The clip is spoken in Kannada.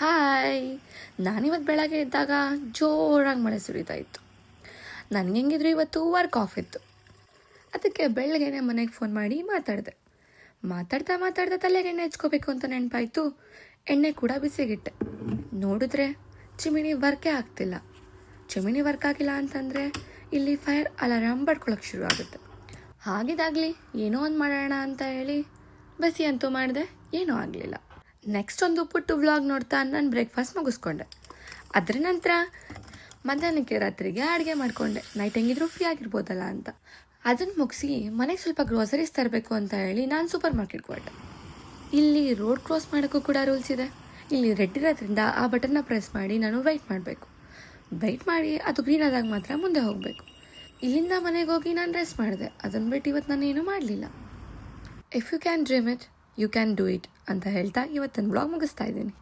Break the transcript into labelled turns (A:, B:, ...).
A: ಹಾಯ್, ನಾನಿವತ್ತು ಬೆಳಗ್ಗೆ ಇದ್ದಾಗ ಜೋರಾಗಿ ಮಳೆ ಸುರಿತಾ ಇತ್ತು. ನನಗೆ ಹೆಂಗಿದ್ರು ಇವತ್ತು ವರ್ಕ್ ಆಫ್ ಇತ್ತು. ಅದಕ್ಕೆ ಬೆಳಗ್ಗೆನೆ ಮನೆಗೆ ಫೋನ್ ಮಾಡಿ ಮಾತಾಡ್ತಾ ತಲೆಗೆ ಎಣ್ಣೆ ಹಚ್ಕೋಬೇಕು ಅಂತ ನೆನಪಾಯಿತು. ಎಣ್ಣೆ ಕೂಡ ಬಿಸಿಗಿಟ್ಟೆ. ನೋಡಿದ್ರೆ ಚಿಮಿನಿ ವರ್ಕೇ ಆಗ್ತಿಲ್ಲ. ಚಿಮಿನಿ ವರ್ಕ್ ಆಗಿಲ್ಲ ಅಂತಂದರೆ ಇಲ್ಲಿ ಫೈರ್ ಅಲಾರಾಮ್ ಬಡ್ಕೊಳಕ್ಕೆ ಶುರು ಆಗುತ್ತೆ. ಹಾಗಿದಾಗಲಿ ಏನೋ ಒಂದು ಮಾಡೋಣ ಅಂತ ಹೇಳಿ ಬಿಸಿ ಅಂತೂ ಮಾಡಿದೆ, ಏನೂ ಆಗಲಿಲ್ಲ. ನೆಕ್ಸ್ಟ್ ಒಂದು ಪುಟ್ಟು ವ್ಲಾಗ್ ನೋಡ್ತಾ ನಾನು ಬ್ರೇಕ್ಫಾಸ್ಟ್ ಮುಗಿಸ್ಕೊಂಡೆ. ಅದರ ನಂತರ ಮಧ್ಯಾಹ್ನಕ್ಕೆ ರಾತ್ರಿಗೆ ಅಡುಗೆ ಮಾಡಿಕೊಂಡೆ. ನೈಟ್ ಹೆಂಗಿದ್ರು ಫ್ರೀ ಆಗಿರ್ಬೋದಲ್ಲ ಅಂತ. ಅದನ್ನು ಮುಗಿಸಿ ಮನೆಗೆ ಸ್ವಲ್ಪ ಗ್ರೋಸರೀಸ್ ತರಬೇಕು ಅಂತ ಹೇಳಿ ನಾನು ಸೂಪರ್ ಮಾರ್ಕೆಟ್ಗೆ ಹೊರಟೆ. ಇಲ್ಲಿ ರೋಡ್ ಕ್ರಾಸ್ ಮಾಡೋಕ್ಕೂ ಕೂಡ ರೂಲ್ಸ್ ಇದೆ. ಇಲ್ಲಿ ರೆಡ್ ಇರೋದ್ರಿಂದ ಆ ಬಟನ್ನ ಪ್ರೆಸ್ ಮಾಡಿ ನಾನು ವೆಯ್ಟ್ ಮಾಡಿ ಅದು ಗ್ರೀನ್ ಆದಾಗ ಮಾತ್ರ ಮುಂದೆ ಹೋಗಬೇಕು. ಇಲ್ಲಿಂದ ಮನೆಗೆ ಹೋಗಿ ನಾನು ರೆಸ್ಟ್ ಮಾಡಿದೆ. ಅದನ್ನು ಬಿಟ್ಟು ಇವತ್ತು ನಾನು ಏನೂ ಮಾಡಲಿಲ್ಲ. If you can dream it, you can do it ಅಂತ ಹೇಳ್ತಾ ಇವತ್ತಿನ ಬ್ಲಾಗ್ ಮುಗಿಸ್ತಾ ಇದ್ದೀನಿ.